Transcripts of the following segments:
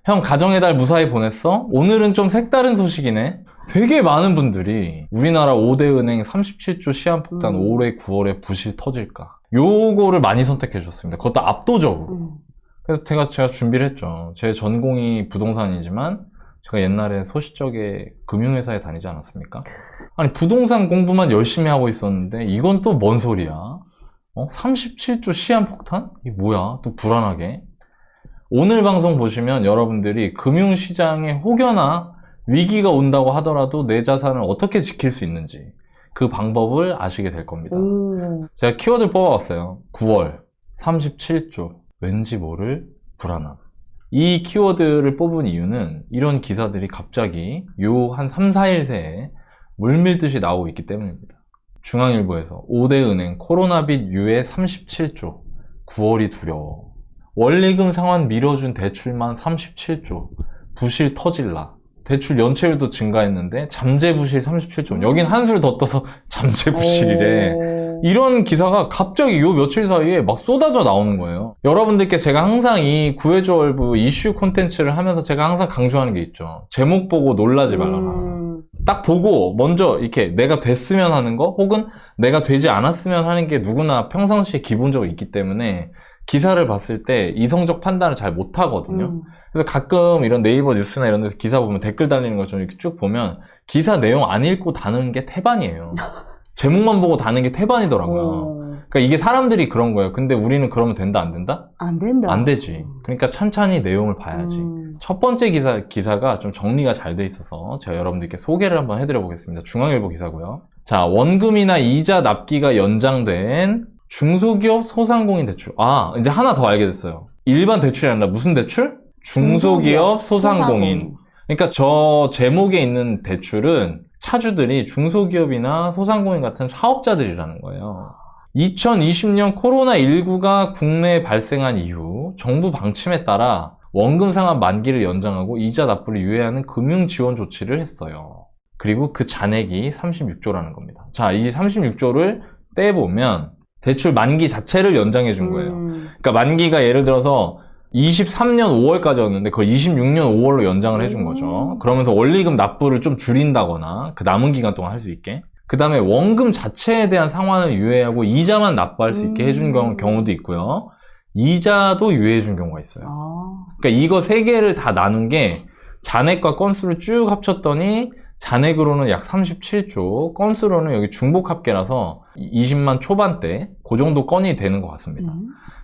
형 가정의 달 무사히 보냈어? 오늘은 좀 색다른 소식이네. 되게 많은 분들이 우리나라 5대 은행 37조 시한폭탄 올해 9월에 부실 터질까? 요거를 많이 선택해 주셨습니다. 그것도 압도적으로. 그래서 제가 준비를 했죠. 제 전공이 부동산이지만 제가 옛날에 소시적에 금융회사에 다니지 않았습니까? 아니 부동산 공부만 열심히 하고 있었는데 이건 또 뭔 소리야? 37조 시한폭탄? 이게 뭐야? 또 불안하게. 오늘 방송 보시면 여러분들이 금융시장에 혹여나 위기가 온다고 하더라도 내 자산을 어떻게 지킬 수 있는지 그 방법을 아시게 될 겁니다. 제가 키워드를 뽑아봤어요. 9월 37조 왠지 모를 불안함. 이 키워드를 뽑은 이유는 이런 기사들이 갑자기 요 한 3, 4일 새에 물밀듯이 나오고 있기 때문입니다. 중앙일보에서 5대 은행 코로나빚 유예 37조 9월이 두려워. 원리금 상환 밀어준 대출만 37조 부실 터질라. 대출 연체율도 증가했는데 잠재 부실 37조. 여긴 한술 더 떠서 잠재 부실이래. 이런 기사가 갑자기 요 며칠 사이에 막 쏟아져 나오는 거예요. 여러분들께 제가 항상 이 구해줘월부 이슈 콘텐츠를 하면서 제가 항상 강조하는 게 있죠. 제목 보고 놀라지 말라라. 딱 보고 먼저 이렇게 내가 됐으면 하는 거 혹은 내가 되지 않았으면 하는 게 누구나 평상시에 기본적으로 있기 때문에 기사를 봤을 때 이성적 판단을 잘 못하거든요. 그래서 가끔 이런 네이버 뉴스나 이런 데서 기사 보면 댓글 달리는 것처럼 이렇게 쭉 보면 기사 내용 안 읽고 다는 게 태반이에요. 제목만 보고 다는 게 태반이더라고요. 그러니까 이게 사람들이 그런 거예요. 근데 우리는 그러면 된다 안 된다? 안 된다. 안 되지. 그러니까 찬찬히 내용을 봐야지. 첫 번째 기사가 좀 정리가 잘 돼 있어서 제가 여러분들께 소개를 한번 해드려 보겠습니다. 중앙일보 기사고요. 자, 원금이나 이자 납기가 연장된 중소기업 소상공인 대출. 이제 하나 더 알게 됐어요. 일반 대출이 아니라 무슨 대출? 중소기업 소상공인. 그러니까 저 제목에 있는 대출은 차주들이 중소기업이나 소상공인 같은 사업자들이라는 거예요. 2020년 코로나19가 국내에 발생한 이후 정부 방침에 따라 원금 상환 만기를 연장하고 이자 납부를 유예하는 금융 지원 조치를 했어요. 그리고 그 잔액이 36조라는 겁니다. 자, 이 36조를 떼보면 대출 만기 자체를 연장해 준 거예요. 그러니까 만기가 예를 들어서 23년 5월까지였는데 그걸 26년 5월로 연장을 해준 거죠. 그러면서 원리금 납부를 좀 줄인다거나 그 남은 기간 동안 할 수 있게. 그 다음에 원금 자체에 대한 상환을 유예하고 이자만 납부할 수 있게 해준 경우도 있고요. 이자도 유예해 준 경우가 있어요. 그러니까 이거 세 개를 다 나눈 게 잔액과 건수를 쭉 합쳤더니 잔액으로는 약 37조, 건수로는 여기 중복합계라서 20만 초반대 그 정도 건이 되는 것 같습니다.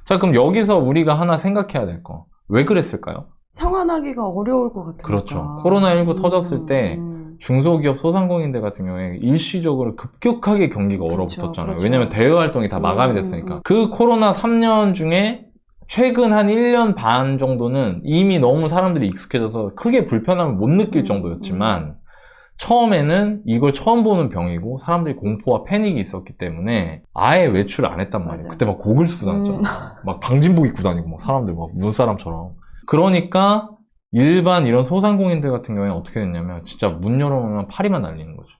자, 그럼 여기서 우리가 하나 생각해야 될 거. 왜 그랬을까요? 상환하기가 어려울 것 같으니까. 그렇죠. 코로나19 터졌을 때 중소기업 소상공인들 같은 경우에 일시적으로 급격하게 경기가 얼어붙었잖아요. 그렇죠. 왜냐면 대외 활동이 다 마감이 됐으니까. 그 코로나 3년 중에 최근 한 1년 반 정도는 이미 너무 사람들이 익숙해져서 크게 불편함을 못 느낄 정도였지만 처음에는 이걸 처음 보는 병이고 사람들이 공포와 패닉이 있었기 때문에 아예 외출을 안 했단 말이에요. 맞아요. 그때 막 고글 쓰고 다녔잖아. 막 방진복 입고 다니고 막 사람들 막 눈사람처럼. 그러니까 일반 이런 소상공인들 같은 경우에 어떻게 됐냐면 진짜 문 열어놓으면 파리만 날리는 거죠.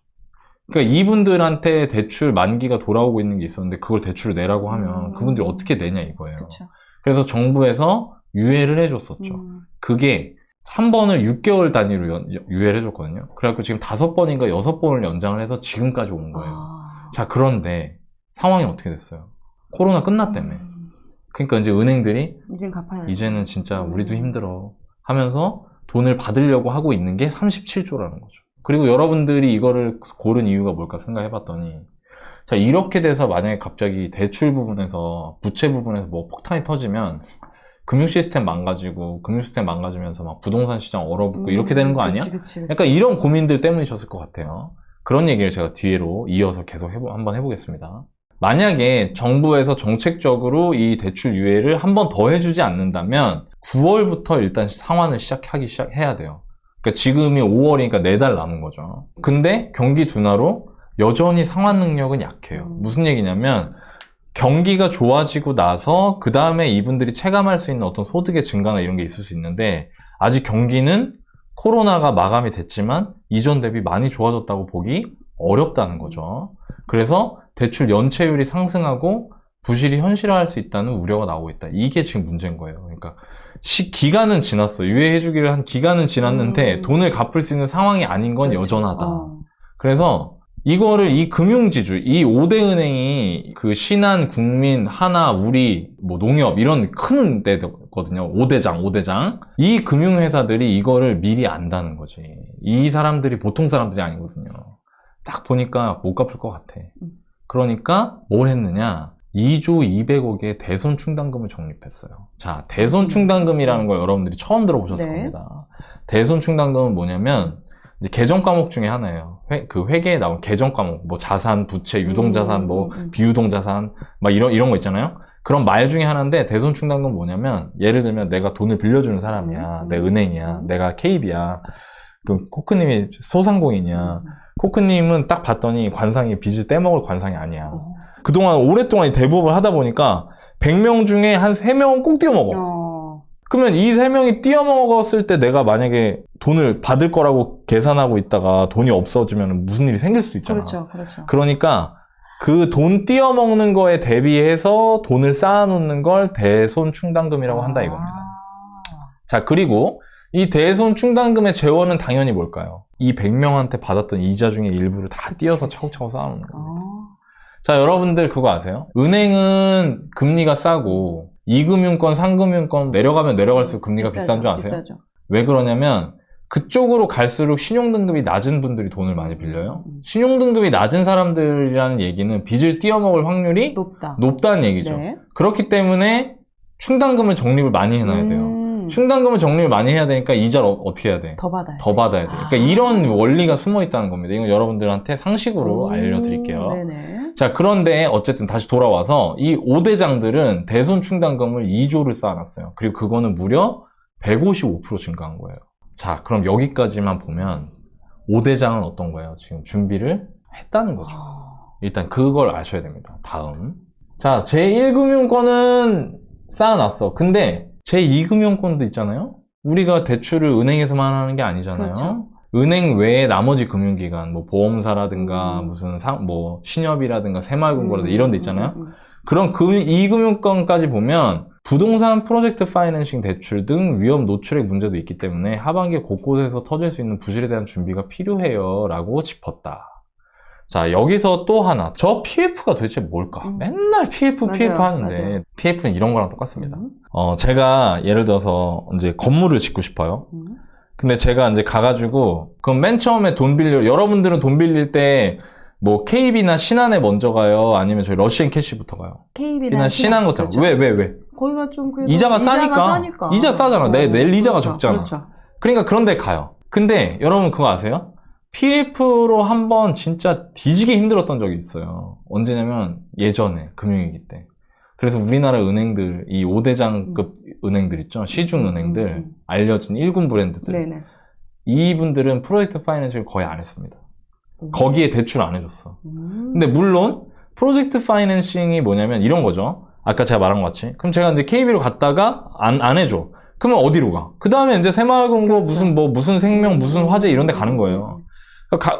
그러니까 이분들한테 대출 만기가 돌아오고 있는 게 있었는데 그걸 대출을 내라고 하면 그분들이 어떻게 내냐 이거예요. 그쵸. 그래서 정부에서 유예를 해줬었죠. 그게 한 번을 6개월 단위로 유예를 해줬거든요. 그래갖고 지금 5번인가 6번을 연장을 해서 지금까지 온 거예요. 자, 그런데 상황이 어떻게 됐어요? 코로나 끝났다며. 그러니까 이제 은행들이 이젠 갚아야지. 이제는 진짜 우리도 힘들어 하면서 돈을 받으려고 하고 있는 게 37조라는 거죠. 그리고 여러분들이 이거를 고른 이유가 뭘까 생각해봤더니 자, 이렇게 돼서 만약에 갑자기 대출 부분에서 부채 부분에서 뭐 폭탄이 터지면 금융 시스템 망가지고 금융 시스템 망가지면서 막 부동산 시장 얼어붙고 이렇게 되는 거 아니야? 그치. 약간 이런 고민들 때문이셨을 것 같아요. 그런 얘기를 제가 뒤로 이어서 계속 한번 해보겠습니다. 만약에 정부에서 정책적으로 이 대출 유예를 한 번 더 해주지 않는다면 9월부터 일단 상환을 시작해야 돼요. 그러니까 지금이 5월이니까 4달 남은 거죠. 근데 경기 둔화로 여전히 상환 능력은 약해요. 무슨 얘기냐면 경기가 좋아지고 나서 그 다음에 이분들이 체감할 수 있는 어떤 소득의 증가나 이런 게 있을 수 있는데 아직 경기는 코로나가 마감이 됐지만 이전 대비 많이 좋아졌다고 보기 어렵다는 거죠. 그래서 대출 연체율이 상승하고 부실이 현실화할 수 있다는 우려가 나오고 있다. 이게 지금 문제인 거예요. 그러니까 기간은 지났어. 유예해주기를 한 기간은 지났는데 돈을 갚을 수 있는 상황이 아닌 건 그렇죠. 여전하다. 그래서 이거를 이 금융지주, 이 5대 은행이 그 신한, 국민, 하나, 우리, 뭐 농협 이런 큰 데거든요. 5대장. 이 금융회사들이 이거를 미리 안다는 거지. 이 사람들이 보통 사람들이 아니거든요. 딱 보니까 못 갚을 것 같아. 그러니까 뭘 했느냐? 2조 200억의 대손 충당금을 적립했어요. 자, 대손 충당금이라는 걸 여러분들이 처음 들어보셨을 네. 겁니다. 대손 충당금은 뭐냐면 이제 계정 과목 중에 하나예요. 그 회계에 나온 계정 과목, 뭐 자산, 부채, 유동자산, 뭐 비유동자산, 막 이런 거 있잖아요. 그런 말 중에 하나인데 대손 충당금은 뭐냐면 예를 들면 내가 돈을 빌려주는 사람이야, 내 은행이야, 내가 KB야. 그럼 코크님이 소상공인이야. 코크님은 딱 봤더니 관상이 빚을 떼먹을 관상이 아니야. 그동안 오랫동안 대부업을 하다 보니까 100명 중에 한 3명은 꼭 띄어먹어. 그러면 이 3명이 띄어먹었을 때 내가 만약에 돈을 받을 거라고 계산하고 있다가 돈이 없어지면 무슨 일이 생길 수도 있잖아. 그렇죠. 그러니까 그 돈 띄어먹는 거에 대비해서 돈을 쌓아놓는 걸 대손 충당금이라고 한다 이겁니다. 자, 그리고 이 대손 충당금의 재원은 당연히 뭘까요? 이 100명한테 받았던 이자 중에 일부를 다 띄어서 차곡차곡 쌓아놓는 겁니다. 자, 여러분들 그거 아세요? 은행은 금리가 싸고 2금융권, 3금융권 내려가면 내려갈수록 금리가 비싼 줄 아세요? 비싸죠. 왜 그러냐면 그쪽으로 갈수록 신용등급이 낮은 분들이 돈을 많이 빌려요. 신용등급이 낮은 사람들이라는 얘기는 빚을 띄어먹을 확률이 높다는 얘기죠. 네. 그렇기 때문에 충당금을 적립을 많이 해놔야 돼요. 충당금을 적립을 많이 해야 되니까 이자를 어떻게 해야 돼? 더 받아야 돼. 그러니까 이런 원리가 숨어 있다는 겁니다. 이건 여러분들한테 상식으로 알려드릴게요. 네네. 자, 그런데 어쨌든 다시 돌아와서 이 5대장들은 대손 충당금을 2조를 쌓아놨어요. 그리고 그거는 무려 155% 증가한 거예요. 자, 그럼 여기까지만 보면 5대장은 어떤 거예요? 지금 준비를 했다는 거죠. 일단 그걸 아셔야 됩니다. 다음. 자, 제1금융권은 쌓아놨어. 근데 제2금융권도 있잖아요? 우리가 대출을 은행에서만 하는 게 아니잖아요. 그렇죠. 은행 외에 나머지 금융기관, 뭐 보험사라든가 무슨 뭐 신협이라든가 새마을금고라든가 이런 데 있잖아요. 그런 2금융권까지 보면 부동산 프로젝트 파이낸싱 대출 등 위험 노출의 문제도 있기 때문에 하반기 곳곳에서 터질 수 있는 부실에 대한 준비가 필요해요 라고 짚었다. 자, 여기서 또 하나. 저 PF가 도대체 뭘까? 맨날 PF 하는데 맞아요. PF는 이런 거랑 똑같습니다. 제가 예를 들어서 이제 건물을 짓고 싶어요. 근데 제가 이제 가가지고 그럼 맨 처음에 돈 빌려, 여러분들은 돈 빌릴 때 뭐 KB나 신한에 먼저 가요? 아니면 저희 러시앤캐시부터 가요? KB나 신한 같은 그렇죠. 왜? 거기가 좀 그래도 이자가 싸니까. 이자 싸잖아. 낼 이자가 적잖아. 그렇죠. 그러니까 그런 데 가요. 근데 여러분 그거 아세요? PF로 한번 진짜 뒤지게 힘들었던 적이 있어요. 언제냐면 예전에 금융위기 때. 그래서 우리나라 은행들, 이 5대장급 은행들 있죠? 시중은행들, 알려진 1군 브랜드들. 네네. 이분들은 프로젝트 파이낸싱을 거의 안 했습니다. 거기에 대출 안 해줬어. 근데 물론 프로젝트 파이낸싱이 뭐냐면 이런 거죠. 아까 제가 말한 것 같이. 그럼 제가 이제 KB로 갔다가 안 해줘. 그러면 어디로 가? 그 다음에 이제 새마을금고 그렇죠. 무슨 생명, 무슨 화재 이런 데 가는 거예요.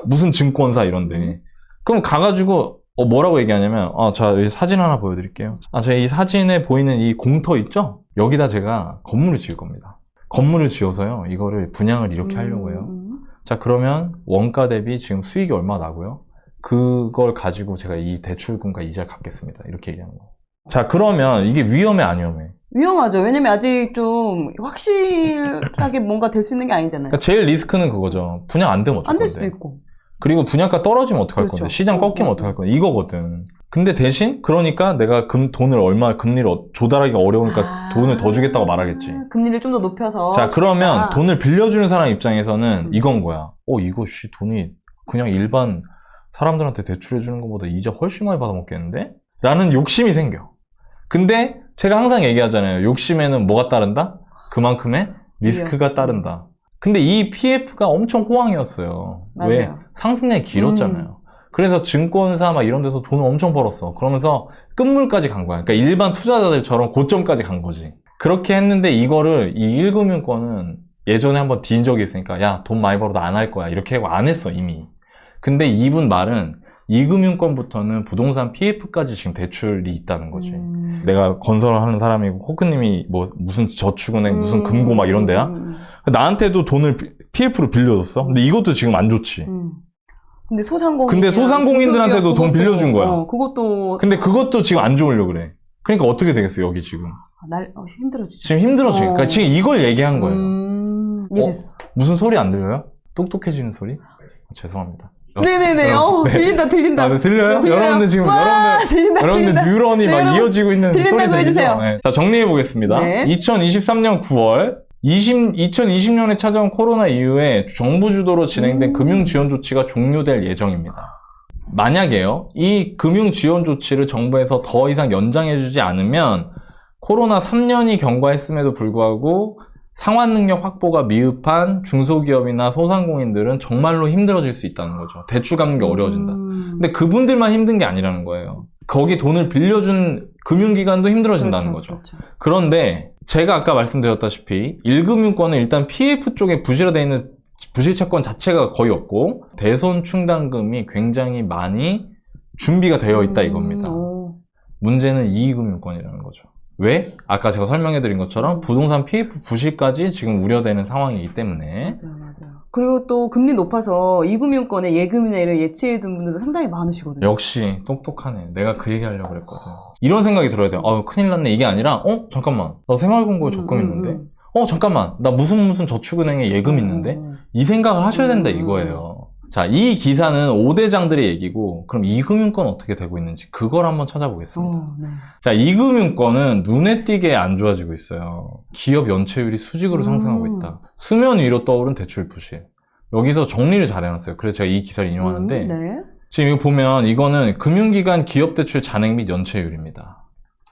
무슨 증권사 이런데. 그럼 가가지고 뭐라고 얘기하냐면 자, 여기 사진 하나 보여드릴게요. 저 이 사진에 보이는 이 공터 있죠? 여기다 제가 건물을 지을 겁니다. 건물을 지어서요, 이거를 분양을 이렇게 하려고 해요. 자, 그러면 원가 대비 지금 수익이 얼마 나고요? 그걸 가지고 제가 이 대출금과 이자를 갚겠습니다. 이렇게 얘기하는 거예요. 자, 그러면 이게 위험해, 안 위험해? 위험하죠. 왜냐면 아직 좀 확실하게 뭔가 될 수 있는 게 아니잖아요. 그러니까 제일 리스크는 그거죠. 분양 안 되면 어떡할 안 건데. 될 수도 있고. 그리고 분양가 떨어지면 어떡할 그렇죠. 건데. 시장 꺾이면 어떡할 건데. 이거거든. 근데 대신 그러니까 내가 금리를 조달하기가 어려우니까 돈을 더 주겠다고 말하겠지. 금리를 좀 더 높여서. 자, 그러면 돈을 빌려주는 사람 입장에서는 이건 거야. 이거 돈이 그냥 일반 사람들한테 대출해주는 것보다 이자 훨씬 많이 받아먹겠는데? 라는 욕심이 생겨. 근데 제가 항상 얘기하잖아요. 욕심에는 뭐가 따른다? 그만큼의 리스크가 따른다. 근데 이 PF가 엄청 호황이었어요. 맞아요. 왜? 상승량이 길었잖아요. 그래서 증권사 막 이런 데서 돈을 엄청 벌었어. 그러면서 끝물까지 간 거야. 그러니까 일반 투자자들처럼 고점까지 간 거지. 그렇게 했는데 이거를 이 1금융권은 예전에 한번 뒤인 적이 있으니까 야, 돈 많이 벌어도 안 할 거야. 이렇게 하고 안 했어, 이미. 근데 이분 말은 2금융권부터는 부동산 PF까지 지금 대출이 있다는 거지. 내가 건설을 하는 사람이고 호크님이 뭐 무슨 저축은행 무슨 금고 막 이런 데야. 나한테도 돈을 PF로 빌려줬어. 근데 이것도 지금 안 좋지. 근데 소상공인. 근데 소상공인들한테도 돈 빌려준 거야. 그것도. 근데 그것도 지금 안 좋으려고 그래. 그러니까 어떻게 되겠어, 여기 지금. 힘들어지죠. 지금 힘들어지. 그러니까 지금 이걸 얘기한 거예요. 이해됐어. 무슨 소리 안 들려요? 똑똑해지는 소리? 죄송합니다. 네네네. 네. 들린다. 네, 들려요? 네, 여러분들 지금, 여러분들 뉴런이 막 여러분, 이어지고 있는 소리 들리죠? 해주세요. 네. 자, 정리해보겠습니다. 네. 2023년 9월, 2020년에 찾아온 코로나 이후에 정부 주도로 진행된 금융 지원 조치가 종료될 예정입니다. 만약에요, 이 금융 지원 조치를 정부에서 더 이상 연장해주지 않으면 코로나 3년이 경과했음에도 불구하고 상환 능력 확보가 미흡한 중소기업이나 소상공인들은 정말로 힘들어질 수 있다는 거죠. 대출 갚는 게 어려워진다. 근데 그분들만 힘든 게 아니라는 거예요. 거기 돈을 빌려준 금융기관도 힘들어진다는 거죠. 그렇죠. 그런데 제가 아까 말씀드렸다시피 1금융권은 일단 PF 쪽에 부실화되어 있는 부실 채권 자체가 거의 없고 대손 충당금이 굉장히 많이 준비가 되어 있다 이겁니다. 문제는 2금융권이라는 거죠. 왜? 아까 제가 설명해드린 것처럼 부동산 PF 부실까지 지금 우려되는 상황이기 때문에. 맞아요. 그리고 또 금리 높아서 이금융권의 예금이나 이런 예치해둔 분들도 상당히 많으시거든요. 역시 똑똑하네. 내가 그 얘기 하려고 그랬거든. 이런 생각이 들어야 돼요. 큰일 났네. 이게 아니라 잠깐만. 나 새마을금고에 적금 있는데? 잠깐만. 나 무슨 저축은행에 예금 있는데? 이 생각을 하셔야 된다 이거예요. 자, 이 기사는 5대장들의 얘기고 그럼 2금융권 어떻게 되고 있는지 그걸 한번 찾아보겠습니다. 네. 자, 2금융권은 눈에 띄게 안 좋아지고 있어요. 기업 연체율이 수직으로 상승하고 있다. 수면 위로 떠오른 대출 부실. 여기서 정리를 잘 해놨어요. 그래서 제가 이 기사를 인용하는데 네. 지금 이거 보면 이거는 금융기관 기업대출 잔액 및 연체율입니다.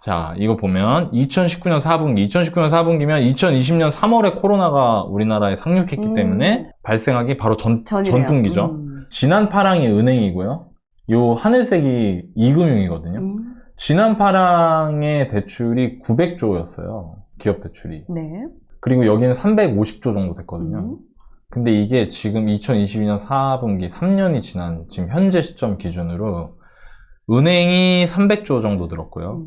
자, 이거 보면 2019년 4분기, 2019년 4분기면 2020년 3월에 코로나가 우리나라에 상륙했기 때문에 발생하기 바로 전분기죠. 진한 파랑이 은행이고요. 요 하늘색이 2금융이거든요. 진한 파랑의 대출이 900조였어요. 기업 대출이. 네. 그리고 여기는 350조 정도 됐거든요. 근데 이게 지금 2022년 4분기 3년이 지난 지금 현재 시점 기준으로 은행이 300조 정도 들었고요.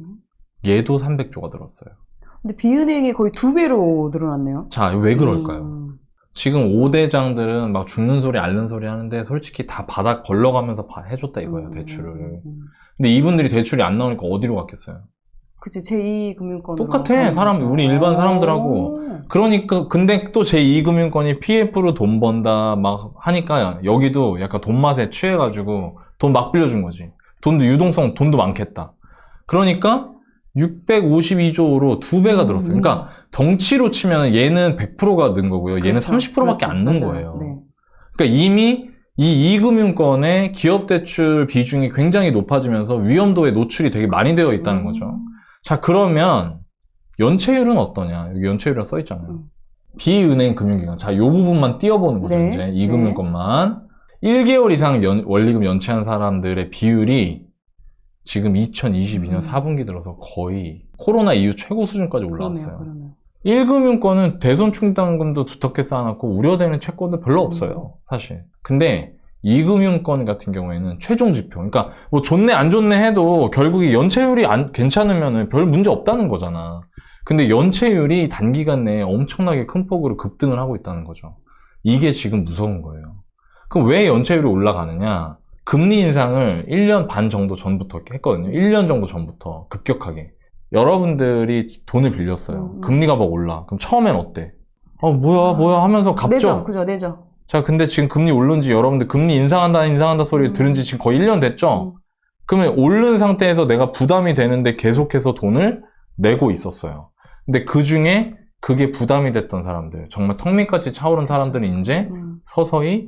얘도 300조가 들었어요. 근데 비은행이 거의 2배로 늘어났네요. 자, 왜 그럴까요? 지금 5대장들은 막 죽는 소리 앓는 소리 하는데 솔직히 다 바닥 걸러가면서 해줬다 이거예요, 대출을. 근데 이분들이 대출이 안 나오니까 어디로 갔겠어요? 그치, 제2금융권으로. 똑같아, 우리 일반 사람들하고. 그러니까, 근데 또 제2금융권이 PF로 돈 번다 막 하니까 여기도 약간 돈 맛에 취해가지고 돈 막 빌려준 거지. 돈도 많겠다. 그러니까 652조로 2배가 들었어요. 그러니까 덩치로 치면 얘는 100%가 는 거고요. 얘는 그렇죠. 30%밖에 안 는 맞아요. 거예요. 네. 그러니까 이미 이 2금융권의 기업대출 비중이 굉장히 높아지면서 위험도에 노출이 되게 많이 되어 있다는 거죠. 자, 그러면 연체율은 어떠냐? 여기 연체율이라고 써 있잖아요. 비은행 금융기관. 자, 이 부분만 띄워보는 거죠. 네. 이제 2금융권만. 1개월 이상 원리금 연체한 사람들의 비율이 지금 2022년 4분기 들어서 거의 코로나 이후 최고 수준까지 올라왔어요. 그러네요. 1금융권은 대손 충당금도 두텁게 쌓아놨고 우려되는 채권도 별로 없어요, 사실. 근데 2금융권 같은 경우에는 최종 지표, 그러니까 뭐 좋네 안 좋네 해도 결국에 연체율이 괜찮으면 별 문제 없다는 거잖아. 근데 연체율이 단기간 내에 엄청나게 큰 폭으로 급등을 하고 있다는 거죠. 이게 지금 무서운 거예요. 그럼 왜 연체율이 올라가느냐? 금리 인상을 1년 반 정도 전부터 했거든요. 1년 정도 전부터 급격하게. 여러분들이 돈을 빌렸어요. 금리가 막 올라. 그럼 처음엔 어때? 뭐야 하면서 갚죠. 내죠. 자, 근데 지금 금리 오른 지 여러분들 금리 인상한다 소리 들은 지 지금 거의 1년 됐죠? 그러면 오른 상태에서 내가 부담이 되는데 계속해서 돈을 내고 있었어요. 근데 그 중에 그게 부담이 됐던 사람들, 정말 턱밑까지 차오른 사람들은 이제 서서히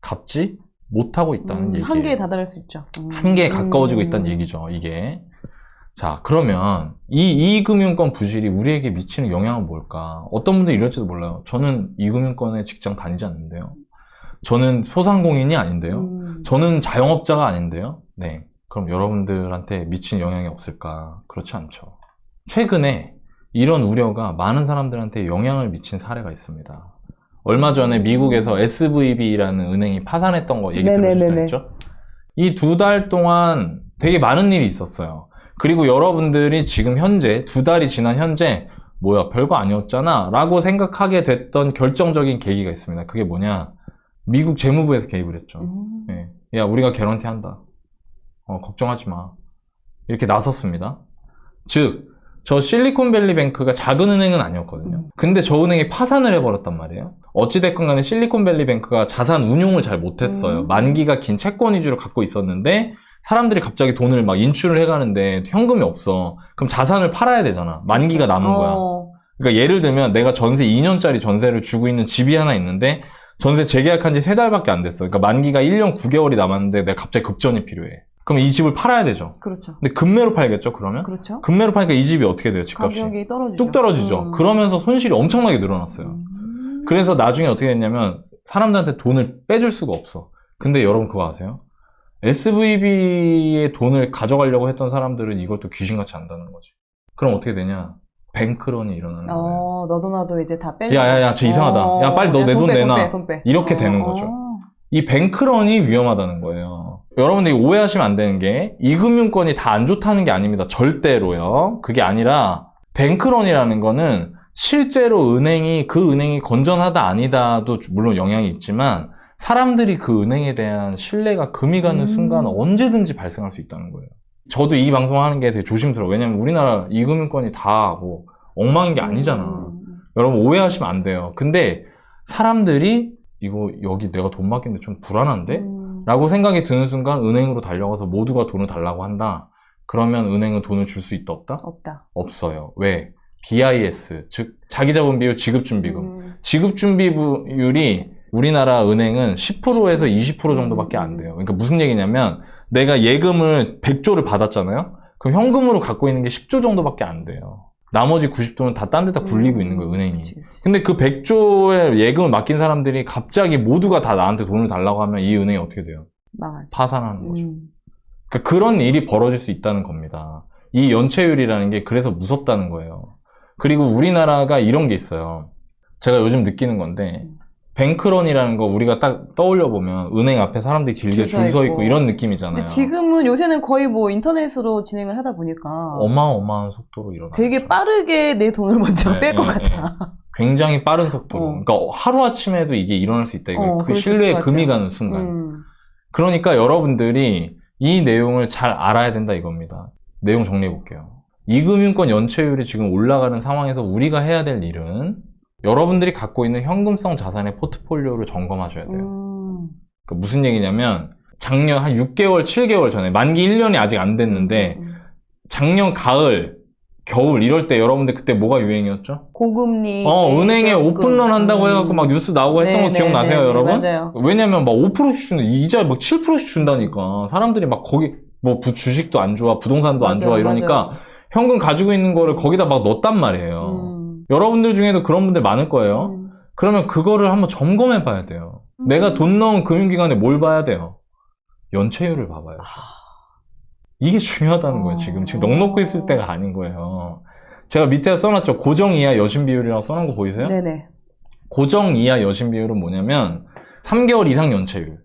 갚지 못하고 있다는 얘기예요. 한계에 다다를 수 있죠. 한계에 가까워지고 있다는 얘기죠, 이게. 자, 그러면 이 2금융권 부실이 우리에게 미치는 영향은 뭘까? 어떤 분들이 이럴지도 몰라요. 저는 2금융권에 직장 다니지 않는데요. 저는 소상공인이 아닌데요. 저는 자영업자가 아닌데요. 네. 그럼 여러분들한테 미친 영향이 없을까? 그렇지 않죠. 최근에 이런 우려가 많은 사람들한테 영향을 미친 사례가 있습니다. 얼마 전에 미국에서 SVB라는 은행이 파산했던 거 얘기 들으셨죠? 이 2달 동안 되게 많은 일이 있었어요. 그리고 여러분들이 지금 현재 2달이 지난 현재 뭐야 별거 아니었잖아 라고 생각하게 됐던 결정적인 계기가 있습니다. 그게 뭐냐, 미국 재무부에서 개입을 했죠. 네. 야 우리가 개런티 한다, 걱정하지 마, 이렇게 나섰습니다. 즉 저 실리콘밸리 뱅크가 작은 은행은 아니었거든요. 근데 저 은행이 파산을 해버렸단 말이에요. 어찌됐건 간에 실리콘밸리 뱅크가 자산 운용을 잘 못했어요. 만기가 긴 채권 위주로 갖고 있었는데 사람들이 갑자기 돈을 막 인출을 해가는데 현금이 없어. 그럼 자산을 팔아야 되잖아. 만기가 남은 거야. 그러니까 예를 들면 내가 전세 2년짜리 전세를 주고 있는 집이 하나 있는데 전세 재계약한 지 3달밖에 안 됐어. 그러니까 만기가 1년 9개월이 남았는데 내가 갑자기 급전이 필요해. 그럼 이 집을 팔아야 되죠. 그렇죠. 근데 금매로 팔겠죠, 그러면? 그렇죠. 금매로 파니까 이 집이 어떻게 돼요, 집값이? 가격이 떨어지죠. 뚝 떨어지죠. 그러면서 손실이 엄청나게 늘어났어요. 그래서 나중에 어떻게 됐냐면 사람들한테 돈을 빼줄 수가 없어. 근데 여러분 그거 아세요? SVB의 돈을 가져가려고 했던 사람들은 이걸 또 귀신같이 안다는 거지. 그럼 어떻게 되냐? 뱅크런이 일어나는 거예요. 너도 나도 이제 다 빼려고. 야야야, 쟤 이상하다. 야 빨리 너 내 돈 내놔. 돈 빼. 이렇게 되는 거죠. 이 뱅크런이 위험하다는 거예요. 여러분들이 오해하시면 안 되는 게 이 금융권이 다 안 좋다는 게 아닙니다. 절대로요. 그게 아니라 뱅크런이라는 거는 실제로 은행이 그 은행이 건전하다 아니다도 물론 영향이 있지만 사람들이 그 은행에 대한 신뢰가 금이 가는 순간 언제든지 발생할 수 있다는 거예요. 저도 이 방송하는 게 되게 조심스러워요. 왜냐면 우리나라 이 금융권이 다 뭐 엉망인 게 아니잖아. 여러분 오해하시면 안 돼요. 근데 사람들이 이거 여기 내가 돈 맡기는데 좀 불안한데? 라고 생각이 드는 순간 은행으로 달려가서 모두가 돈을 달라고 한다. 그러면 은행은 돈을 줄 수 있다 없다? 없다. 없어요. 왜? BIS, 즉 자기자본 비율 지급준비금. 지급준비율이 우리나라 은행은 10%에서 20% 정도밖에 안 돼요. 그러니까 무슨 얘기냐면 내가 예금을 100조를 받았잖아요. 그럼 현금으로 갖고 있는 게 10조 정도밖에 안 돼요. 나머지 90조는 다 딴 데다 굴리고 있는 거예요, 은행이. 그치. 근데 그 100조의 예금을 맡긴 사람들이 갑자기 모두가 다 나한테 돈을 달라고 하면 이 은행이 어떻게 돼요? 망하지. 파산하는 거죠. 그러니까 그런 일이 벌어질 수 있다는 겁니다. 이 연체율이라는 게 그래서 무섭다는 거예요. 그리고 우리나라가 이런 게 있어요. 제가 요즘 느끼는 건데 뱅크런이라는 거 우리가 딱 떠올려 보면 은행 앞에 사람들이 길게 줄 서 있고 이런 느낌이잖아요. 근데 지금은 요새는 거의 뭐 인터넷으로 진행을 하다 보니까 어마어마한 속도로 일어나요. 되게 빠르게 내 돈을 먼저 뺄 것 같아. 굉장히 빠른 속도로. 그러니까 하루아침에도 이게 일어날 수 있다. 이거 그 그럴 수 있을 신뢰에 것 금이 같아요. 가는 순간. 그러니까 여러분들이 이 내용을 잘 알아야 된다 이겁니다. 내용 정리해 볼게요. 이금융권 연체율이 지금 올라가는 상황에서 우리가 해야 될 일은 여러분들이 갖고 있는 현금성 자산의 포트폴리오를 점검하셔야 돼요. 그러니까 무슨 얘기냐면 작년 한 6개월, 7개월 전에 만기 1년이 아직 안 됐는데 작년 가을, 겨울 이럴 때 여러분들 그때 뭐가 유행이었죠? 고금리. 은행에 오픈런 한다고 해갖고 막 뉴스 나오고 했던 거 기억나세요, 여러분? 맞아요. 왜냐면 막 5%씩 주는, 이자 막 7%씩 준다니까. 사람들이 막 거기, 뭐 주식도 안 좋아, 부동산도 안 좋아 이러니까 현금 가지고 있는 거를 거기다 막 넣었단 말이에요. 여러분들 중에도 그런 분들 많을 거예요. 그러면 그거를 한번 점검해 봐야 돼요. 내가 돈 넣은 금융기관에 뭘 봐야 돼요? 연체율을 봐봐야죠. 이게 중요하다는 거예요, 지금. 지금 넉넉히 있을 때가 아닌 거예요. 제가 밑에 써놨죠. 고정 이하 여신 비율이라고 써놓은 거 보이세요? 네네. 고정 이하 여신 비율은 뭐냐면 3개월 이상 연체율.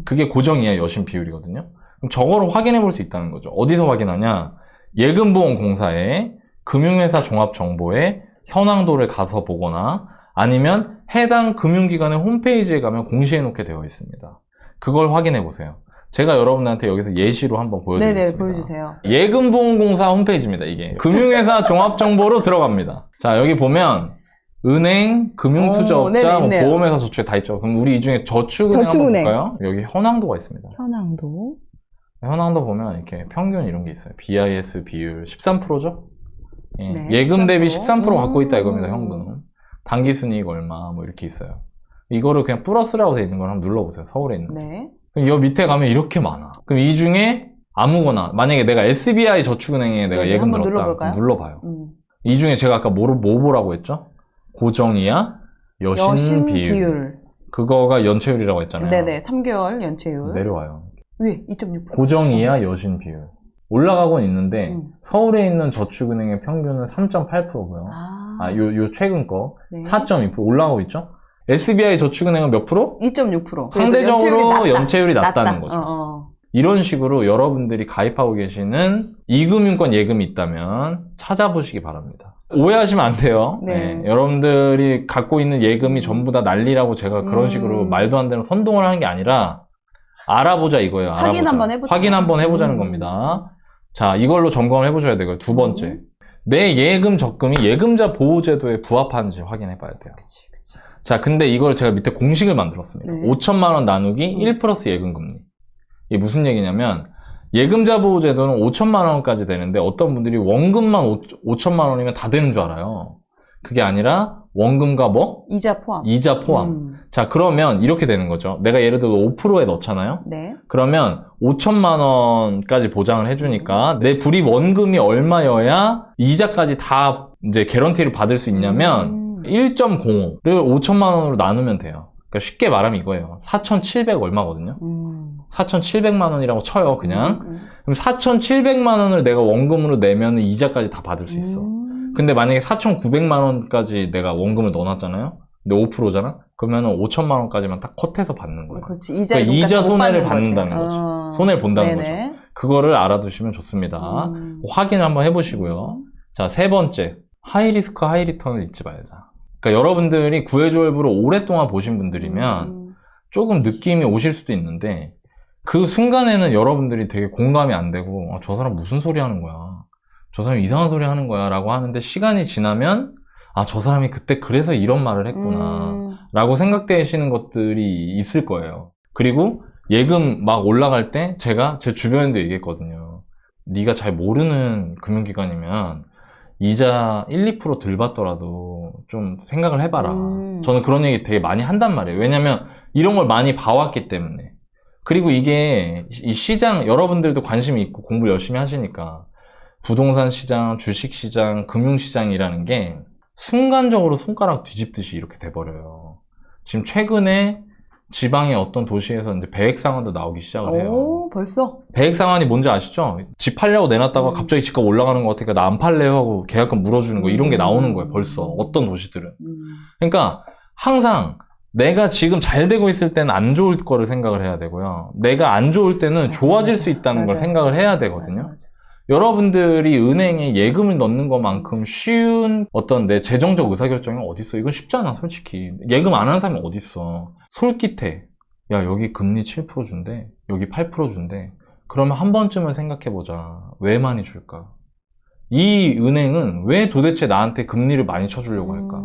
그게 고정 이하 여신 비율이거든요. 그럼 저거를 확인해 볼 수 있다는 거죠. 어디서 확인하냐? 예금보험공사에 금융회사 종합정보에 현황도를 가서 보거나 아니면 해당 금융기관의 홈페이지에 가면 공시해 놓게 되어 있습니다. 그걸 확인해 보세요. 제가 여러분한테 여기서 예시로 한번 보여드리겠습니다. 네네, 보여주세요. 예금보험공사 홈페이지입니다, 이게. 금융회사 종합정보로 들어갑니다. 자, 여기 보면 은행, 금융투자업자, 네네, 뭐 보험회사 저축에 다 있죠. 그럼 우리 이 중에 저축은행 한번 저축은행. 볼까요? 여기 현황도가 있습니다. 현황도. 현황도 보면 이렇게 평균 이런 게 있어요. BIS 비율 13%죠? 예. 네, 예금 대비 13%. 13% 갖고 있다 이겁니다, 현금. 단기순이익 얼마, 뭐 이렇게 있어요. 이거를 그냥 플러스라고 돼 있는 걸 한번 눌러보세요, 서울에 있는. 네. 그럼 이 밑에 가면 이렇게 많아. 그럼 이 중에 아무거나, 만약에 내가 SBI 저축은행에 내가 네, 예금 한번 들었다. 눌러볼까요? 그럼 눌러봐요. 이 중에 제가 아까 뭐 보라고 했죠? 고정이야 여신 비율. 그거가 연체율이라고 했잖아요. 네네, 3개월 연체율. 내려와요. 왜? 2.6%. 고정이야 여신 비율. 올라가곤 있는데 서울에 있는 저축은행의 평균은 3.8%고요. 요 최근 거 네. 4.2% 올라가고 있죠? SBI 저축은행은 몇 프로? 2.6%. 상대적으로 연체율이 낮다는 거죠. 이런 식으로 여러분들이 가입하고 계시는 이금융권 예금이 있다면 찾아보시기 바랍니다. 오해하시면 안 돼요. 네. 여러분들이 갖고 있는 예금이 전부 다 난리라고 제가 그런 식으로 말도 안 되는 선동을 하는 게 아니라 알아보자 이거예요. 확인 한번 해보자. 확인 한번 해보자는 겁니다. 자, 이걸로 점검을 해보셔야 되고요. 두 번째. 내 예금 적금이 예금자 보호제도에 부합하는지 확인해 봐야 돼요. 그치. 자, 근데 이걸 제가 밑에 공식을 만들었습니다. 네. 5천만 원 나누기 1 플러스 예금금리. 이게 무슨 얘기냐면 예금자 보호제도는 5천만 원까지 되는데 어떤 분들이 원금만 5천만 원이면 다 되는 줄 알아요. 그게 아니라 원금과 뭐? 이자 포함. 이자 포함. 자, 그러면 이렇게 되는 거죠. 내가 예를 들어 5%에 넣잖아요. 네. 그러면 5천만 원까지 보장을 해주니까 내 불입 원금이 얼마여야 이자까지 다 이제 개런티를 받을 수 있냐면 1.05를 5천만 원으로 나누면 돼요. 그러니까 쉽게 말하면 이거예요. 4,700 얼마거든요. 4,700만 원이라고 쳐요, 그냥. 그럼 4,700만 원을 내가 원금으로 내면 이자까지 다 받을 수 있어. 근데 만약에 4,900만 원까지 내가 원금을 넣어놨잖아요. 근데 5%잖아? 그러면 5천만 원까지만 딱 컷해서 받는 거예요. 그렇지. 이자, 그러니까 이자 손해를 받는 받는다는 거지. 손해를 본다는 네네. 거죠. 그거를 알아두시면 좋습니다. 확인을 한번 해보시고요. 자, 세 번째. 하이리스크 하이리턴을 잊지 말자. 그러니까 여러분들이 구해주얼부를 오랫동안 보신 분들이면 조금 느낌이 오실 수도 있는데 그 순간에는 여러분들이 되게 공감이 안 되고 저 사람 무슨 소리 하는 거야. 저 사람이 이상한 소리 하는 거야 라고 하는데 시간이 지나면 저 사람이 그때 그래서 이런 말을 했구나 라고 생각되시는 것들이 있을 거예요. 그리고 예금 막 올라갈 때 제가 제 주변에도 얘기했거든요. 네가 잘 모르는 금융기관이면 이자 1, 2%덜 받더라도 좀 생각을 해봐라. 저는 그런 얘기 되게 많이 한단 말이에요. 왜냐면 이런 걸 많이 봐왔기 때문에. 그리고 이게 이 시장 여러분들도 관심이 있고 공부 열심히 하시니까 부동산 시장, 주식 시장, 금융 시장이라는 게 순간적으로 손가락 뒤집듯이 이렇게 돼버려요. 지금 최근에 지방의 어떤 도시에서 이제 배액상환도 나오기 시작을 해요. 오, 벌써? 배액상환이 뭔지 아시죠? 집 팔려고 내놨다가 갑자기 집값 올라가는 것 같으니까 나 안 팔래요 하고 계약금 물어주는 거 이런 게 나오는 거예요. 벌써 어떤 도시들은. 그러니까 항상 내가 지금 잘 되고 있을 때는 안 좋을 거를 생각을 해야 되고요. 내가 안 좋을 때는 좋아질 수 있다는 걸 생각을 해야 되거든요. 맞아. 여러분들이 은행에 예금을 넣는 것만큼 쉬운 어떤 내 재정적 의사결정이 어딨어? 이건 쉽지 않아, 솔직히. 예금 안 하는 사람이 어딨어. 솔깃해. 야, 여기 금리 7% 준대. 여기 8% 준대. 그러면 한 번쯤은 생각해보자. 왜 많이 줄까? 이 은행은 왜 도대체 나한테 금리를 많이 쳐주려고 할까?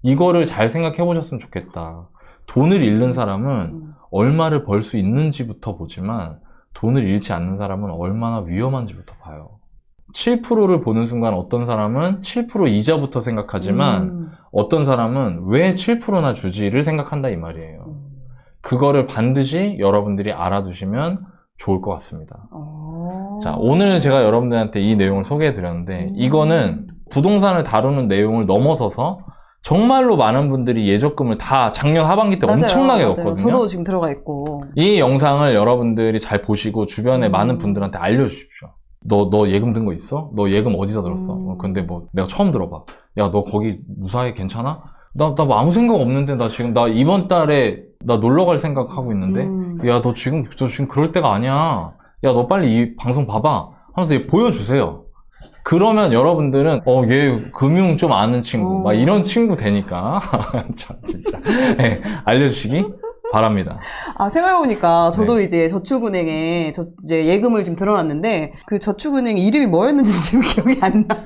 이거를 잘 생각해보셨으면 좋겠다. 돈을 잃는 사람은 얼마를 벌 수 있는지부터 보지만 돈을 잃지 않는 사람은 얼마나 위험한지부터 봐요. 7%를 보는 순간 어떤 사람은 7% 이자부터 생각하지만 어떤 사람은 왜 7%나 주지를 생각한다 이 말이에요. 그거를 반드시 여러분들이 알아두시면 좋을 것 같습니다. 자, 오늘 제가 여러분들한테 이 내용을 소개해 드렸는데 이거는 부동산을 다루는 내용을 넘어서서 정말로 많은 분들이 예적금을 다 작년 하반기 때 엄청나게 넣었거든요. 저도 지금 들어가 있고. 이 영상을 여러분들이 잘 보시고 주변에 많은 분들한테 알려주십시오. 너 예금 든 거 있어? 너 예금 어디서 들었어? 근데 뭐 내가 처음 들어봐. 야, 너 거기 무사히 괜찮아? 나 뭐 아무 생각 없는데 나 이번 달에 나 놀러 갈 생각하고 있는데 야, 너 지금 그럴 때가 아니야. 야, 너 빨리 이 방송 봐봐 하면서 보여주세요. 그러면 여러분들은 얘 금융 좀 아는 친구 막 이런 친구 되니까 참 진짜 네, 알려주시기 바랍니다. 생각해보니까 저도 이제 저축은행에 이제 예금을 지금 들어놨는데 그 저축은행 이름이 뭐였는지 지금 기억이 안 나.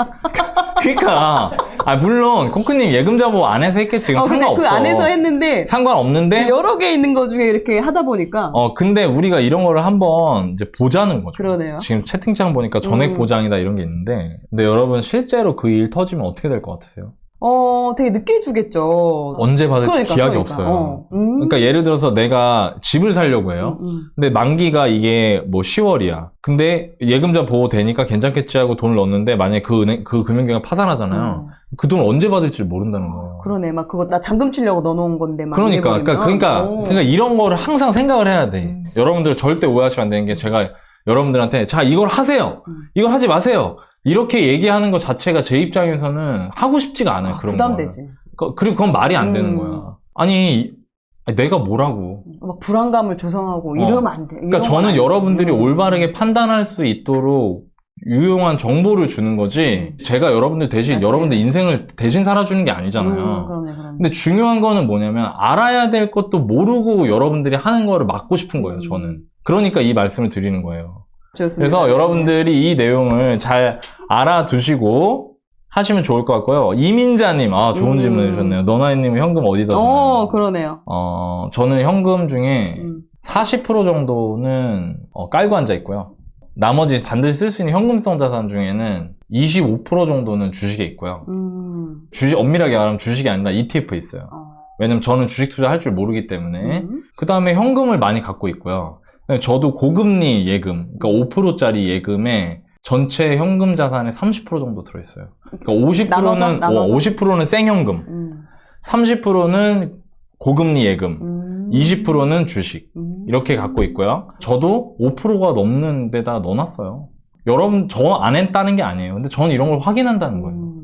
그러니까 물론 코크님 예금자 보호 안에서 했겠지. 지금 상관없어. 그 안에서 했는데 상관없는데 여러 개 있는 거 중에 이렇게 하다 보니까 근데 우리가 이런 거를 한번 이제 보자는 거죠. 그러네요. 지금 채팅창 보니까 전액 보장이다 이런 게 있는데 근데 여러분 실제로 그 일 터지면 어떻게 될 것 같으세요? 되게 늦게 주겠죠. 언제 받을지 기약이 없어요. 그러니까 예를 들어서 내가 집을 사려고 해요. 근데 만기가 이게 뭐 10월이야. 근데 예금자 보호 되니까 괜찮겠지 하고 돈을 넣었는데 만약에 그 금융기관 파산하잖아요. 그 돈을 언제 받을지 모른다는 거예요. 그러네. 막 그거 나 잠금 치려고 넣어놓은 건데 막 그러니까 이런 거를 항상 생각을 해야 돼. 여러분들 절대 오해하시면 안 되는 게 제가 여러분들한테 자, 이걸 하세요. 이걸 하지 마세요. 이렇게 얘기하는 것 자체가 제 입장에서는 하고 싶지가 않아요. 그런 거. 부담되지. 그리고 그건 말이 안 되는 거야. 아니 내가 뭐라고. 막 불안감을 조성하고 이러면 안 돼. 그러니까 저는 여러분들이 올바르게 판단할 수 있도록 유용한 정보를 주는 거지, 제가 여러분들 대신, 맞습니다. 여러분들 인생을 대신 살아주는 게 아니잖아요. 그럼요. 근데 중요한 거는 뭐냐면, 알아야 될 것도 모르고 여러분들이 하는 거를 막고 싶은 거예요, 저는. 그러니까 이 말씀을 드리는 거예요. 좋습니다. 그래서 네. 여러분들이 이 내용을 잘 알아두시고 하시면 좋을 것 같고요. 이민자님, 좋은 질문 해주셨네요. 너나이님 현금 어디다 주나요? 그러네요. 저는 현금 중에 40% 정도는 깔고 앉아 있고요. 나머지 단들 쓸 수 있는 현금성 자산 중에는 25% 정도는 주식에 있고요. 주식, 엄밀하게 말하면 주식이 아니라 ETF에 있어요. 왜냐면 저는 주식 투자할 줄 모르기 때문에. 그 다음에 현금을 많이 갖고 있고요. 저도 고금리 예금, 그러니까 5%짜리 예금에 전체 현금 자산의 30% 정도 들어있어요. 그러니까 50%는, 나눠서? 50%는 생현금, 30%는 고금리 예금, 20%는 주식. 이렇게 갖고 있고요. 저도 5%가 넘는 데다 넣어놨어요. 여러분, 저 안 했다는 게 아니에요. 근데 저는 이런 걸 확인한다는 거예요.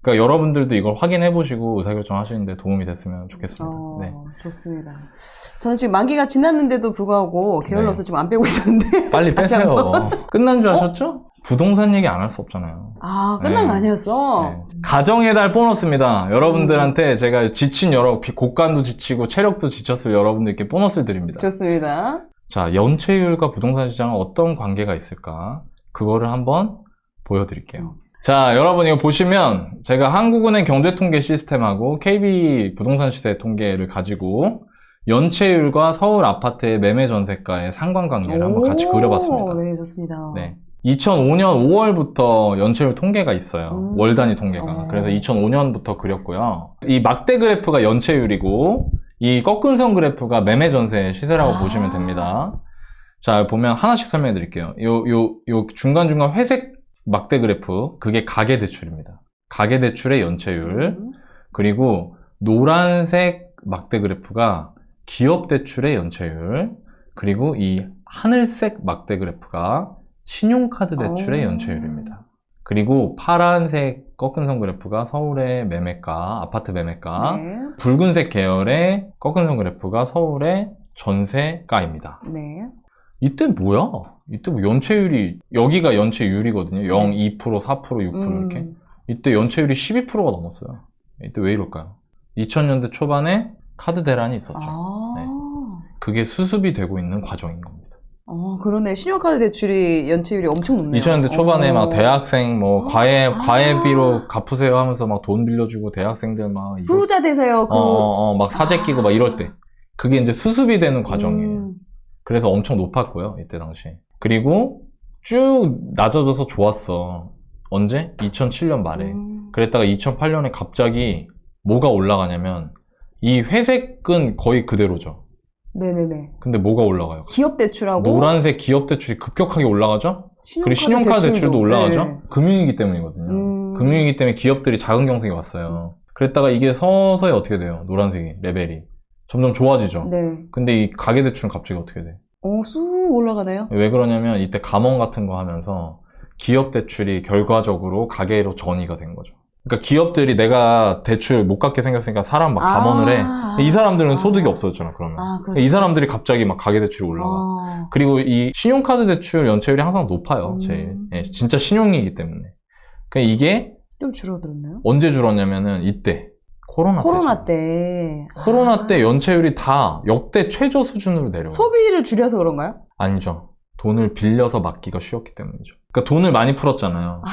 그러니까 여러분들도 이걸 확인해보시고 의사결정 하시는데 도움이 됐으면 좋겠습니다. 네. 좋습니다. 저는 지금 만기가 지났는데도 불구하고 게을러서 좀 안 빼고 있었는데. 빨리 다시 빼세요. 한번. 끝난 줄 아셨죠? 부동산 얘기 안 할 수 없잖아요. 끝난 거 네. 아니었어? 네. 가정의 달 보너스입니다. 여러분들한테 제가 지친 곡간도 지치고 체력도 지쳤을 여러분들께 보너스를 드립니다. 좋습니다. 자, 연체율과 부동산 시장은 어떤 관계가 있을까? 그거를 한번 보여드릴게요. 자, 여러분 이거 보시면 제가 한국은행 경제통계 시스템하고 KB 부동산 시세 통계를 가지고 연체율과 서울 아파트의 매매 전세가의 상관관계를 한번 같이 그려봤습니다. 네, 좋습니다. 네. 2005년 5월부터 연체율 통계가 있어요. 월 단위 통계가. 그래서 2005년부터 그렸고요. 이 막대 그래프가 연체율이고 이 꺾은 선 그래프가 매매 전세 시세라고 보시면 됩니다. 자, 보면 하나씩 설명해 드릴게요. 요 중간중간 회색 막대 그래프, 그게 가계대출입니다. 가계대출의 연체율. 그리고 노란색 막대 그래프가 기업대출의 연체율. 그리고 이 하늘색 막대 그래프가 신용카드 대출의 연체율입니다. 그리고 파란색 꺾은 선 그래프가 서울의 매매가, 아파트 매매가. 네. 붉은색 계열의 꺾은 선 그래프가 서울의 전세가입니다. 네. 이때 뭐야? 이때 뭐 연체율이, 여기가 연체율이거든요. 0, 2%, 4%, 6% 이렇게. 이때 연체율이 12%가 넘었어요. 이때 왜 이럴까요? 2000년대 초반에 카드 대란이 있었죠. 네. 그게 수습이 되고 있는 과정인 겁니다. 그러네. 신용카드 대출이 연체율이 엄청 높네요. 2000년대 초반에 막 대학생 뭐 과외비로 갚으세요 하면서 막 돈 빌려주고 대학생들 막 부자 되세요. 막 사재 끼고 막 이럴 때. 그게 이제 수습이 되는 과정이에요. 그래서 엄청 높았고요. 이때 당시. 그리고 쭉 낮아져서 좋았어. 언제? 2007년 말에. 그랬다가 2008년에 갑자기 뭐가 올라가냐면 이 회색은 거의 그대로죠. 네네네. 근데 뭐가 올라가요? 기업 대출하고 노란색 기업 대출이 급격하게 올라가죠? 그리고 신용카드 대출도 올라가죠? 네. 금융위기 때문이거든요. 금융위기 때문에 기업들이 작은 경색이 왔어요. 그랬다가 이게 서서히 어떻게 돼요? 노란색이, 레벨이. 점점 좋아지죠? 네. 근데 이 가계대출은 갑자기 어떻게 돼? 쑥 올라가나요? 왜 그러냐면 이때 감원 같은 거 하면서 기업 대출이 결과적으로 가계로 전이가 된 거죠. 그러니까 기업들이 내가 대출 못 갚게 생겼으니까 사람 막 감원을 해. 이 사람들은 소득이 없어졌잖아, 그러면. 그렇지, 이 사람들이 갑자기 막 가계대출이 올라가. 그리고 이 신용카드 대출 연체율이 항상 높아요, 제일. 예, 진짜 신용이기 때문에. 그러니까 이게 좀 줄어들었나요? 언제 줄었냐면은 이때. 코로나 때. 코로나 때 연체율이 다 역대 최저 수준으로 내려와요. 소비를 줄여서 그런가요? 아니죠. 돈을 빌려서 맡기가 쉬웠기 때문이죠. 그러니까 돈을 많이 풀었잖아요.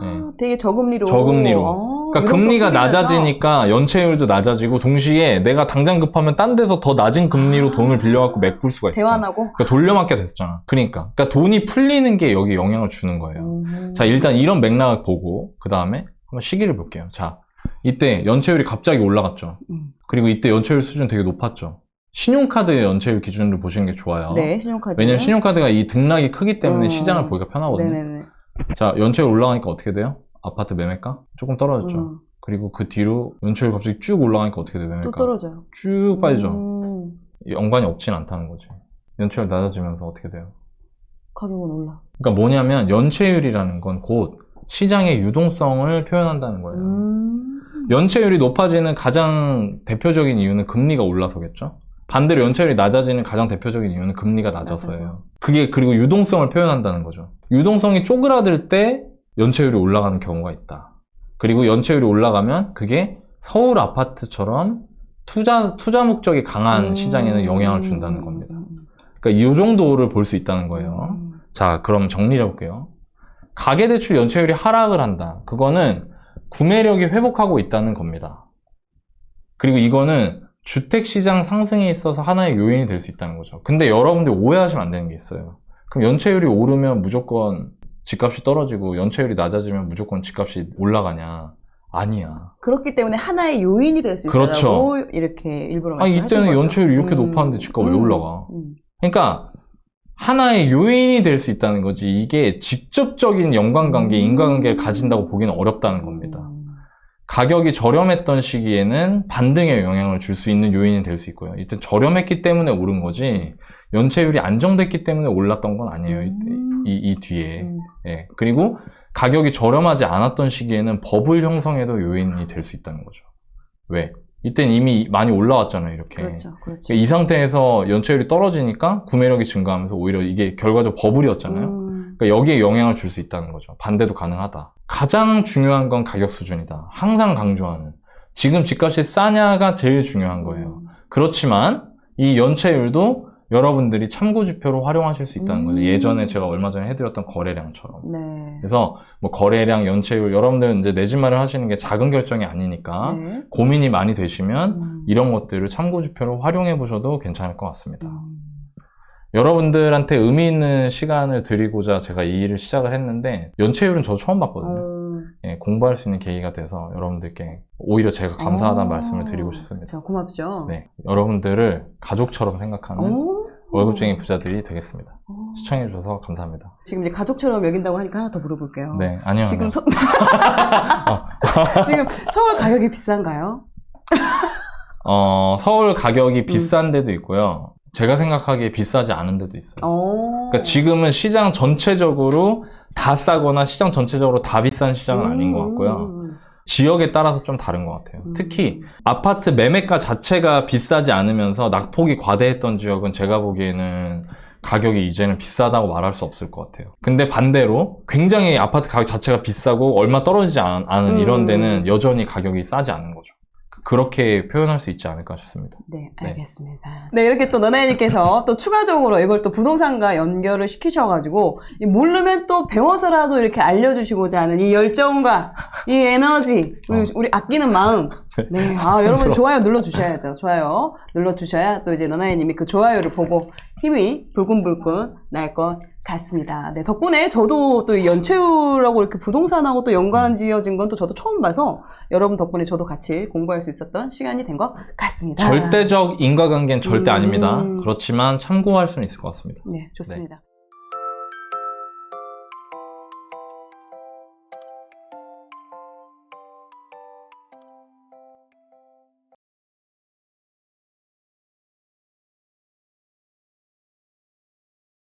네. 되게 저금리로. 그러니까 금리가 낮아지니까 연체율도 낮아지고 동시에 내가 당장 급하면 딴 데서 더 낮은 금리로 돈을 빌려갖고 메꿀 수가 있어요. 대환하고? 그러니까 돌려막기가 됐었잖아. 그러니까 돈이 풀리는 게 여기 영향을 주는 거예요. 자, 일단 이런 맥락을 보고 그 다음에 한번 시기를 볼게요. 자, 이때 연체율이 갑자기 올라갔죠. 그리고 이때 연체율 수준 되게 높았죠. 신용카드의 연체율 기준으로 보시는 게 좋아요. 네, 신용카드. 왜냐면 신용카드가 이 등락이 크기 때문에 시장을 보기가 편하거든요. 네네네. 자, 연체율 올라가니까 어떻게 돼요? 아파트 매매가 조금 떨어졌죠. 그리고 그 뒤로 연체율 갑자기 쭉 올라가니까 어떻게 돼요? 매매가 또 떨어져요. 쭉 빠지죠. 연관이 없진 않다는 거지. 연체율 낮아지면서 어떻게 돼요? 가격은 올라. 그러니까 뭐냐면 연체율이라는 건 곧 시장의 유동성을 표현한다는 거예요. 연체율이 높아지는 가장 대표적인 이유는 금리가 올라서겠죠. 반대로 연체율이 낮아지는 가장 대표적인 이유는 금리가 낮아서예요. 그게 그리고 유동성을 표현한다는 거죠. 유동성이 쪼그라들 때 연체율이 올라가는 경우가 있다. 그리고 연체율이 올라가면 그게 서울 아파트처럼 투자 목적이 강한 시장에는 영향을 준다는 겁니다. 그러니까 이 정도를 볼 수 있다는 거예요. 자, 그럼 정리를 해볼게요. 가계대출 연체율이 하락을 한다. 그거는 구매력이 회복하고 있다는 겁니다. 그리고 이거는 주택시장 상승에 있어서 하나의 요인이 될 수 있다는 거죠. 근데 여러분들 오해하시면 안 되는 게 있어요. 그럼 연체율이 오르면 무조건 집값이 떨어지고 연체율이 낮아지면 무조건 집값이 올라가냐? 아니야. 그렇기 때문에 하나의 요인이 될 수 있다고 그렇죠. 이렇게 일부러 아니, 말씀하신 이때는 거죠. 연체율이 이렇게 높았는데 집값 왜 올라가? 그러니까 하나의 요인이 될 수 있다는 거지 이게 직접적인 연관관계, 인과관계를 가진다고 보기는 어렵다는 겁니다. 가격이 저렴했던 시기에는 반등에 영향을 줄 수 있는 요인이 될 수 있고요. 이때 저렴했기 때문에 오른 거지 연체율이 안정됐기 때문에 올랐던 건 아니에요. 이 뒤에. 예. 그리고 가격이 저렴하지 않았던 시기에는 버블 형성에도 요인이 될 수 있다는 거죠. 왜? 이때는 이미 많이 올라왔잖아요, 이렇게. 그렇죠, 그렇죠. 이 상태에서 연체율이 떨어지니까 구매력이 증가하면서 오히려 이게 결과적으로 버블이었잖아요. 그러니까 여기에 영향을 줄 수 있다는 거죠. 반대도 가능하다. 가장 중요한 건 가격 수준이다. 항상 강조하는. 지금 집값이 싸냐가 제일 중요한 거예요. 그렇지만 이 연체율도 여러분들이 참고 지표로 활용하실 수 있다는 거죠. 예전에 제가 얼마 전에 해드렸던 거래량처럼. 네. 그래서 뭐 거래량, 연체율, 여러분들은 이제 내 집 마련하시는 게 작은 결정이 아니니까 네. 고민이 많이 되시면 이런 것들을 참고 지표로 활용해 보셔도 괜찮을 것 같습니다. 여러분들한테 의미 있는 시간을 드리고자 제가 이 일을 시작을 했는데 연체율은 저도 처음 봤거든요. 예, 공부할 수 있는 계기가 돼서 여러분들께 오히려 제가 감사하다는 말씀을 드리고 싶습니다. 저 고맙죠. 네, 여러분들을 가족처럼 생각하는 월급쟁이 부자들이 되겠습니다. 시청해 주셔서 감사합니다. 지금 이제 가족처럼 여긴다고 하니까 하나 더 물어볼게요. 네, 아니요. 지금 아니요. 지금 서울 가격이 비싼가요? 서울 가격이 비싼 데도 있고요. 제가 생각하기에 비싸지 않은 데도 있어요. 그러니까 지금은 시장 전체적으로 다 싸거나 시장 전체적으로 다 비싼 시장은 아닌 것 같고요. 지역에 따라서 좀 다른 것 같아요. 특히 아파트 매매가 자체가 비싸지 않으면서 낙폭이 과대했던 지역은 제가 보기에는 가격이 이제는 비싸다고 말할 수 없을 것 같아요. 근데 반대로 굉장히 아파트 가격 자체가 비싸고 얼마 떨어지지 않은 이런 데는 여전히 가격이 싸지 않은 거죠. 그렇게 표현할 수 있지 않을까 싶습니다. 네, 알겠습니다. 네, 이렇게 또 너나이님께서 또 추가적으로 이걸 또 부동산과 연결을 시키셔가지고 모르면 또 배워서라도 이렇게 알려주시고자 하는 이 열정과 이 에너지, 우리 아끼는 마음. 네, 여러분 좋아요 눌러주셔야죠. 좋아요 눌러주셔야 또 이제 너나이님이 그 좋아요를 보고 힘이 불끈불끈 날 것 같습니다. 네, 덕분에 저도 또 이 연체율하고 이렇게 부동산하고 또 연관 지어진 건 또 저도 처음 봐서 여러분 덕분에 저도 같이 공부할 수 있었던 시간이 된 것 같습니다. 절대적 인과관계는 절대 아닙니다. 그렇지만 참고할 수는 있을 것 같습니다. 네, 좋습니다. 네.